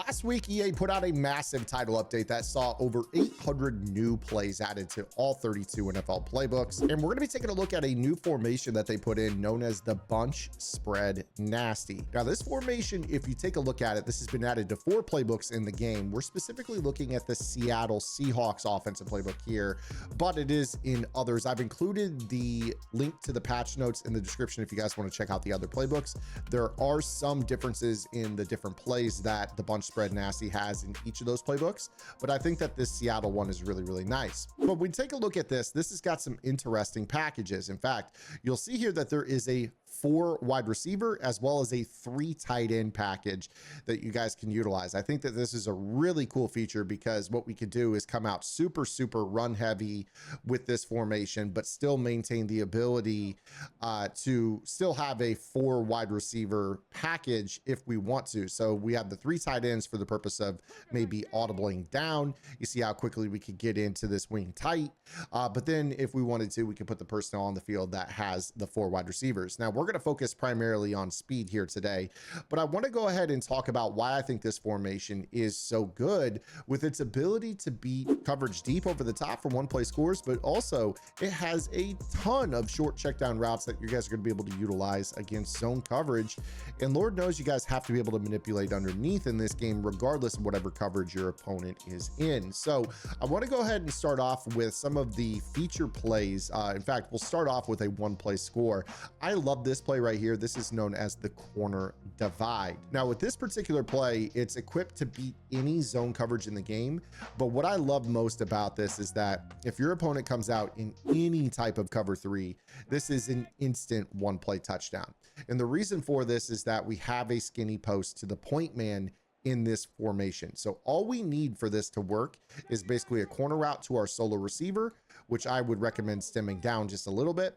Last week, EA put out a massive title update that saw over 800 new plays added to all 32 NFL playbooks. And we're going to be taking a look at a new formation that they put in known as the bunch spread nasty. Now, this formation, if you take a look at it, this has been added to 4 playbooks in the game. We're specifically looking at the Seattle Seahawks offensive playbook here, but it is in others. I've included the link to the patch notes in the description if you guys want to check out the other playbooks. There are some differences in the different plays that the bunch spread nasty has in each of those playbooks, but I think that this Seattle one is really, really nice. But when we take a look at this has got some interesting packages. In fact, you'll see here that there is a 4 wide receiver as well as a 3 tight end package that you guys can utilize. I think that this is a really cool feature because what we could do is come out super run heavy with this formation, but still maintain the ability to still have a 4 wide receiver package if we want to. So we have the 3 tight ends for the purpose of maybe audibling down. You see how quickly we could get into this wing tight. But then if we wanted to, we could put the personnel on the field that has the 4 wide receivers. Now we're going to focus primarily on speed here today, but I want to go ahead and talk about why I think this formation is so good with its ability to beat coverage deep over the top for one play scores, but also it has a ton of short check down routes that you guys are going to be able to utilize against zone coverage. And Lord knows you guys have to be able to manipulate underneath in this game, regardless of whatever coverage your opponent is in. So I want to go ahead and start off with some of the feature plays. In fact, we'll start off with a 1 play score. I love this play right here. This is known as the corner divide. Now with this particular play, it's equipped to beat any zone coverage in the game. But what I love most about this is that if your opponent comes out in any type of cover 3, this is an instant 1 play touchdown. And the reason for this is that we have a skinny post to the point man in this formation. So all we need for this to work is basically a corner route to our solo receiver, which I would recommend stemming down just a little bit.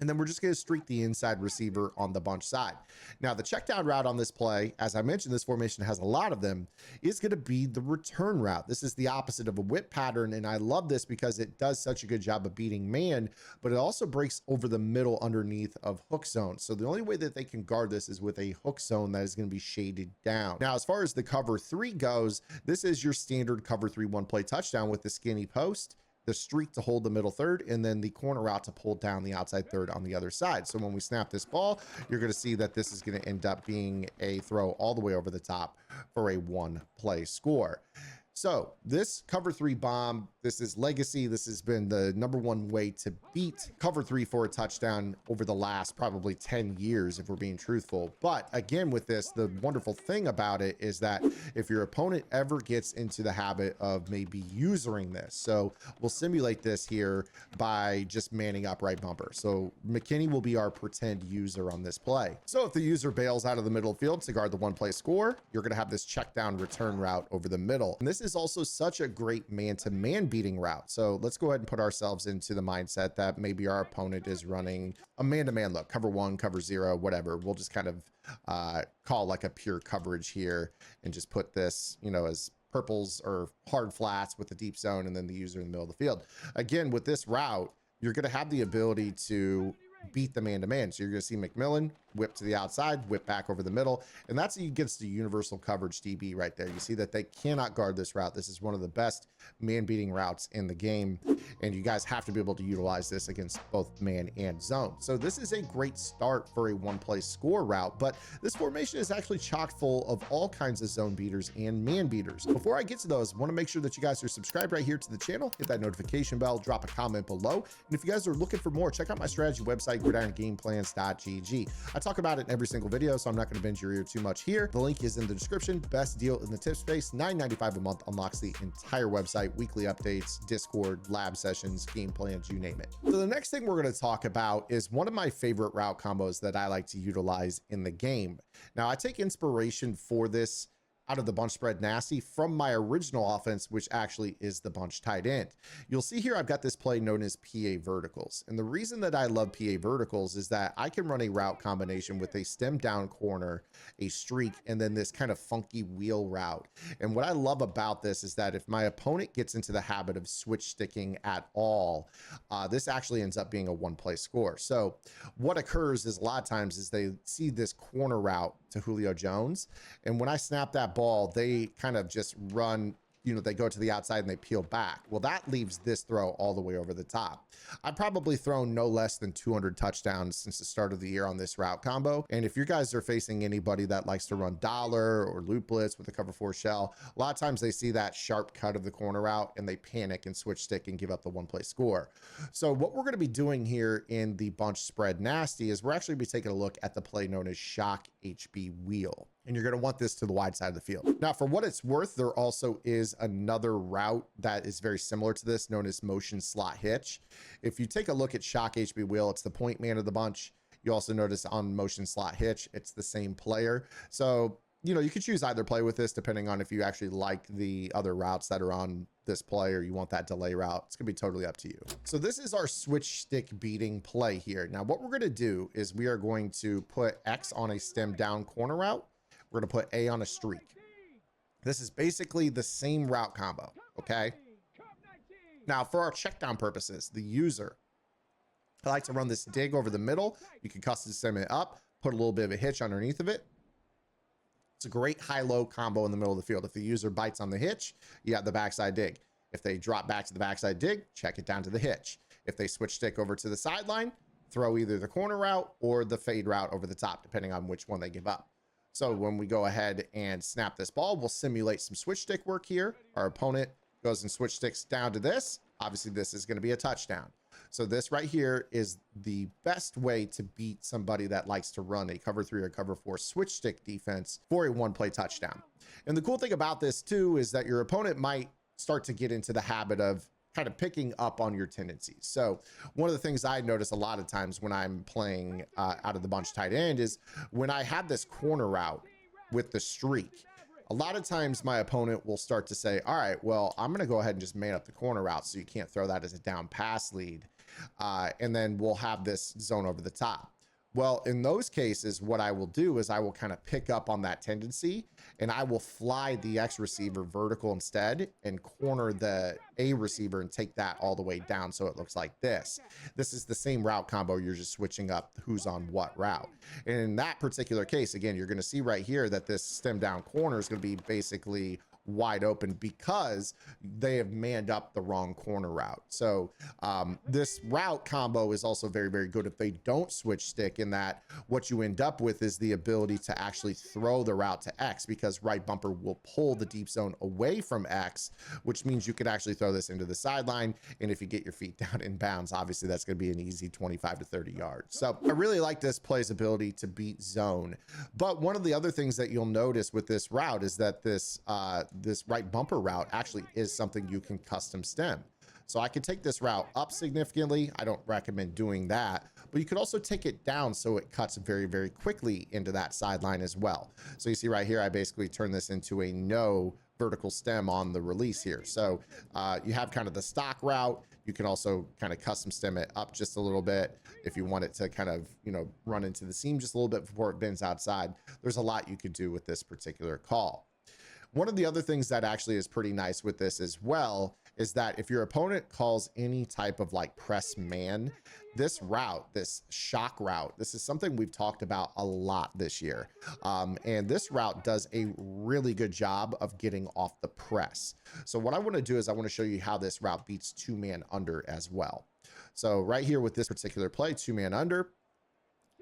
And then we're just going to streak the inside receiver on the bunch side. Now, the check down route on this play, as I mentioned, this formation has a lot of them, is going to be the return route. This is the opposite of a whip pattern. And I love this because it does such a good job of beating man, but it also breaks over the middle underneath of hook zone. So the only way that they can guard this is with a hook zone that is going to be shaded down. Now, as far as the cover 3 goes, this is your standard cover 3 1 play touchdown with the skinny post, the streak to hold the middle third, and then the corner route to pull down the outside third on the other side. So when we snap this ball, you're going to see that this is going to end up being a throw all the way over the top for a 1 play score. So this cover 3 bomb, this is legacy. This has been the #1 way to beat cover 3 for a touchdown over the last probably 10 years, if we're being truthful. But again, with this, the wonderful thing about it is that if your opponent ever gets into the habit of maybe using this, so we'll simulate this here by just manning up right bumper. So McKinney will be our pretend user on this play. So if the user bails out of the middle field to guard the 1 play score, you're going to have this check down return route over the middle. And this is also such a great man-to-man beating route. So let's go ahead and put ourselves into the mindset that maybe our opponent is running a man-to-man look, cover 1, cover 0, whatever. We'll just kind of call like a pure coverage here and just put this, you know, as purples or hard flats with the deep zone and then the user in the middle of the field. Again, with this route, you're going to have the ability to beat the man-to-man. So you're going to see McMillan whip to the outside, whip back over the middle, and that's against the universal coverage DB right there. You see that they cannot guard this route. This is one of the best man-beating routes in the game, and you guys have to be able to utilize this against both man and zone. So this is a great start for a 1 play score route, but this formation is actually chock full of all kinds of zone beaters and man beaters. Before I get to those, I want to make sure that you guys are subscribed right here to the channel, hit that notification bell, drop a comment below, and if you guys are looking for more, check out my strategy website, gridirongameplans.gg. I talk about it in every single video, so I'm not going to bend your ear too much here. The link is in the description. Best deal in the tip space, $9.95 a month unlocks the entire website, weekly updates, Discord, lab sessions, game plans, you name it. So the next thing we're going to talk about is one of my favorite route combos that I like to utilize in the game. Now, I take inspiration for this out of the bunch spread nasty from my original offense, which actually is the bunch tight end. You'll see here I've got this play known as PA verticals. And the reason that I love PA verticals is that I can run a route combination with a stem down corner, a streak, and then this kind of funky wheel route. And what I love about this is that if my opponent gets into the habit of switch sticking at all, this actually ends up being a 1 play score. So what occurs is a lot of times is they see this corner route to Julio Jones. And when I snap that ball, they kind of just run, you know, they go to the outside and they peel back. Well, that leaves this throw all the way over the top. I've probably thrown no less than 200 touchdowns since the start of the year on this route combo. And if you guys are facing anybody that likes to run dollar or loop blitz with a cover 4 shell, a lot of times they see that sharp cut of the corner route and they panic and switch stick and give up the 1-play score. So what we're going to be doing here in the bunch spread nasty is we're actually going to be taking a look at the play known as shock HB wheel. And you're going to want this to the wide side of the field. Now, for what it's worth, there also is another route that is very similar to this, known as motion slot hitch. If you take a look at shock HB wheel, it's the point man of the bunch. You also notice on motion slot hitch, it's the same player. So, you know, you could choose either play with this depending on if you actually like the other routes that are on this play or you want that delay route. It's gonna be totally up to you. So this is our switch stick beating play here. Now, what we're gonna do is we are going to put X on a stem down corner route. We're gonna put A on a streak. This is basically the same route combo, okay? Now, for our check down purposes, the user, I like to run this dig over the middle. You can custom stem it up, put a little bit of a hitch underneath of it. It's a great high-low combo in the middle of the field. If the user bites on the hitch, you have the backside dig. If they drop back to the backside dig, check it down to the hitch. If they switch stick over to the sideline, throw either the corner route or the fade route over the top, depending on which one they give up. So when we go ahead and snap this ball, we'll simulate some switch stick work here. Our opponent goes and switch sticks down to this. Obviously, this is going to be a touchdown. So this right here is the best way to beat somebody that likes to run a cover 3 or cover 4 switch stick defense for a 1-play touchdown. And the cool thing about this too is that your opponent might start to get into the habit of kind of picking up on your tendencies. So one of the things I notice a lot of times when I'm playing out of the bunch tight end is when I have this corner route with the streak, a lot of times my opponent will start to say, all right, well, I'm going to go ahead and just man up the corner route so you can't throw that as a down pass lead. And then we'll have this zone over the top. Well, in those cases, what I will do is I will kind of pick up on that tendency and I will fly the X receiver vertical instead and corner the A receiver and take that all the way down so it looks like this. This is the same route combo. You're just switching up who's on what route. And in that particular case, again, you're going to see right here that this stem down corner is going to be basically wide open because they have manned up the wrong corner route. So this route combo is also very, very good if they don't switch stick, in that what you end up with is the ability to actually throw the route to X, because right bumper will pull the deep zone away from X, which means you could actually throw this into the sideline. And if you get your feet down in bounds, obviously that's going to be an easy 25 to 30 yards. So I really like this play's ability to beat zone. But one of the other things that you'll notice with this route is that this right bumper route actually is something you can custom stem. So I could take this route up significantly. I don't recommend doing that, but you could also take it down so it cuts very, very quickly into that sideline as well. So you see right here, I basically turn this into a no vertical stem on the release here. So you have kind of the stock route. You can also kind of custom stem it up just a little bit if you want it to kind of, you know, run into the seam just a little bit before it bends outside. There's a lot you could do with this particular call. One of the other things that actually is pretty nice with this as well is that if your opponent calls any type of like press man, this route, this shock route, this is something we've talked about a lot this year. And this route does a really good job of getting off the press. So what I want to do is I want to show you how this route beats 2-man under as well. So right here with this particular play, 2-man under.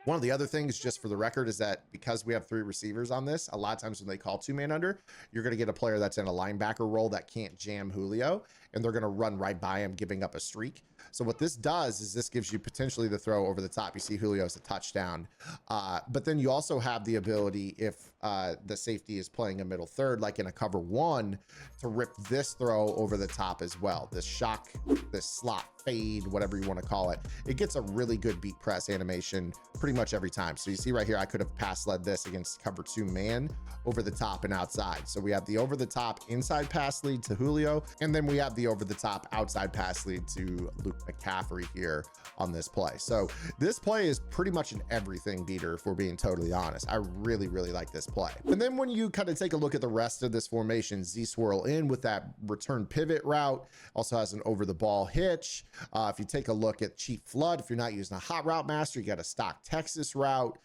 One of the other things, just for the record, is that because we have 3 receivers on this, a lot of times when they call 2-man under, you're going to get a player that's in a linebacker role that can't jam Julio, and they're going to run right by him, giving up a streak. So what this does is this gives you potentially the throw over the top. You see Julio's a touchdown. But then you also have the ability, if the safety is playing a middle third, like in a cover 1, to rip this throw over the top as well. This shock, this slot fade, whatever you want to call it. It gets a really good beat press animation pretty much every time. So you see right here, I could have pass led this against cover 2 man over the top and outside. So we have the over the top inside pass lead to Julio, and then we have the over the top outside pass lead to Luke McCaffrey here on this play. So this play is pretty much an everything beater, if we're being totally honest. I really, really like this play. And then when you kind of take a look at the rest of this formation, Z swirl in with that return pivot route, also has an over the ball hitch. If you take a look at cheap flood, if you're not using a hot route master, you got a stock tech Texas route.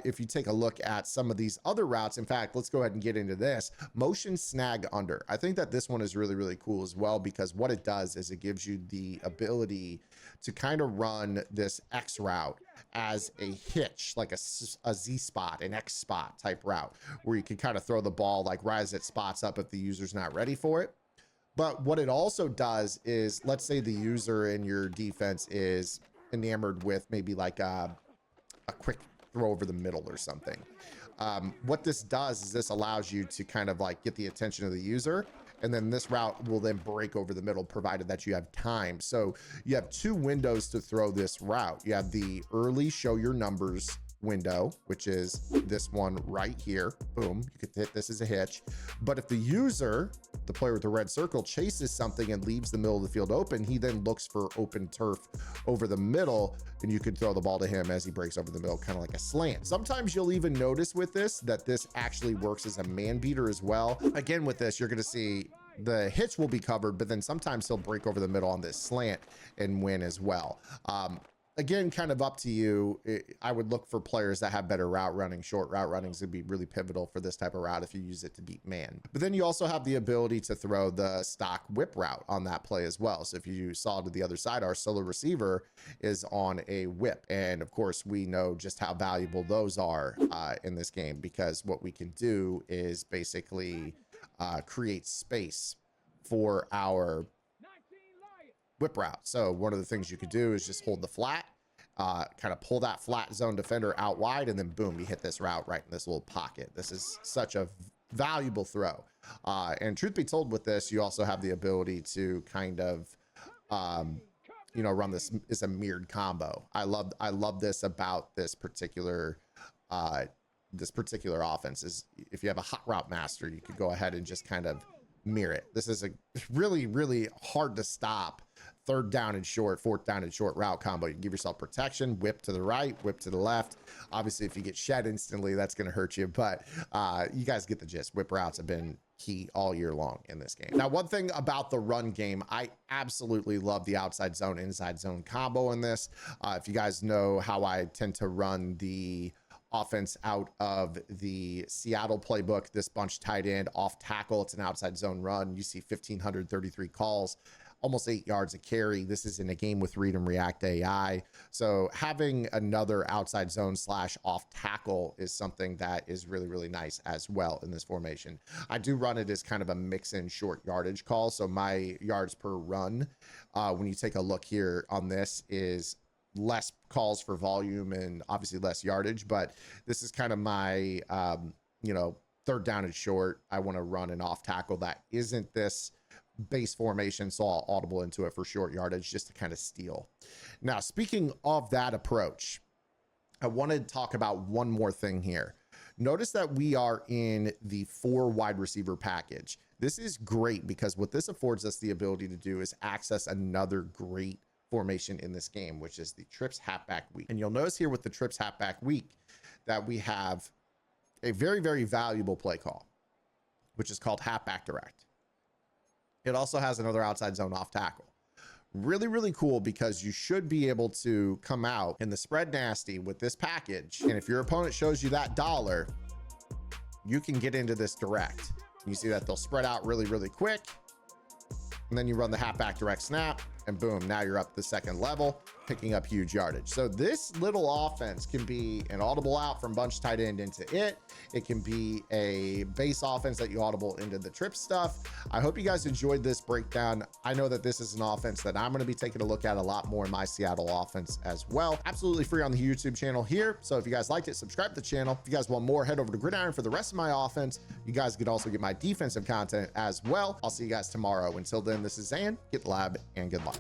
If you take a look at some of these other routes, in fact, let's go ahead and get into this. Motion snag under. I think that this one is really, really cool as well, because what it does is it gives you the ability to kind of run this X route as a hitch, like a Z spot, an X spot type route, where you can kind of throw the ball like right as it spots up if the user's not ready for it. But what it also does is, let's say the user in your defense is enamored with maybe like a quick throw over the middle or something. What this does is this allows you to kind of like get the attention of the user, and then this route will then break over the middle, provided that you have time. So you have two windows to throw this route. You have the early show your numbers window, which is this one right here. Boom, you could hit this as a hitch. But if the user, the player with the red circle, chases something and leaves the middle of the field open, he then looks for open turf over the middle, and you could throw the ball to him as he breaks over the middle, kind of like a slant. Sometimes you'll even notice with this that this actually works as a man beater as well. Again, with this, you're going to see the hitch will be covered, but then sometimes he'll break over the middle on this slant and win as well. Again, kind of up to you. I would look for players that have better route running. Short route runnings would be really pivotal for this type of route if you use it to beat man. But then you also have the ability to throw the stock whip route on that play as well. So if you saw to the other side, our solo receiver is on a whip. And of course, we know just how valuable those are in this game, because what we can do is basically create space for our whip route. So one of the things you could do is just hold the flat, kind of pull that flat zone defender out wide, and then boom, you hit this route right in this little pocket. This is such a valuable throw. And truth be told, with this, you also have the ability to kind of, you know, run this as a mirrored combo. I love this about this particular offense is if you have a hot route master, you could go ahead and just kind of mirror it. This is a really, really hard to stop third down and short, fourth down and short route combo. You can give yourself protection, whip to the right, whip to the left. Obviously, if you get shed instantly, that's going to hurt you, but you guys get the gist. Whip routes have been key all year long in this game. Now, one thing about the run game, I absolutely love the outside zone, inside zone combo in this. If you guys know how I tend to run the offense out of the Seattle playbook, this bunch tight end off tackle, it's an outside zone run. You see 1,533 calls, almost 8 yards a carry. This is in a game with read and react AI. So having another outside zone / off tackle is something that is really, really nice as well in this formation. I do run it as kind of a mix in short yardage call. So my yards per run, when you take a look here on this, is less calls for volume and obviously less yardage, but this is kind of my, you know, third down and short. I want to run an off tackle that isn't this base formation, so I'll audible into it for short yardage just to kind of steal. Now, speaking of that approach, I wanted to talk about one more thing here. Notice that we are in the 4 wide receiver package. This is great because what this affords us the ability to do is access another great formation in this game, which is the trips halfback weak. And you'll notice here with the trips halfback weak that we have a very, very valuable play call, which is called halfback direct. It also has another outside zone off tackle. Really, really cool, because you should be able to come out in the spread nasty with this package. And if your opponent shows you that dollar, you can get into this direct. You see that they'll spread out really, really quick. And then you run the halfback direct snap, and boom, now you're up the second level, picking up huge yardage. So this little offense can be an audible out from bunch tight end into it. It can be a base offense that you audible into the trip stuff. I hope you guys enjoyed this breakdown. I know that this is an offense that I'm going to be taking a look at a lot more in my Seattle offense as well. Absolutely free on the YouTube channel here. So if you guys liked it, subscribe to the channel. If you guys want more, head over to Gridiron for the rest of my offense. You guys could also get my defensive content as well. I'll see you guys tomorrow. Until then, this is Zan, get lab and good luck.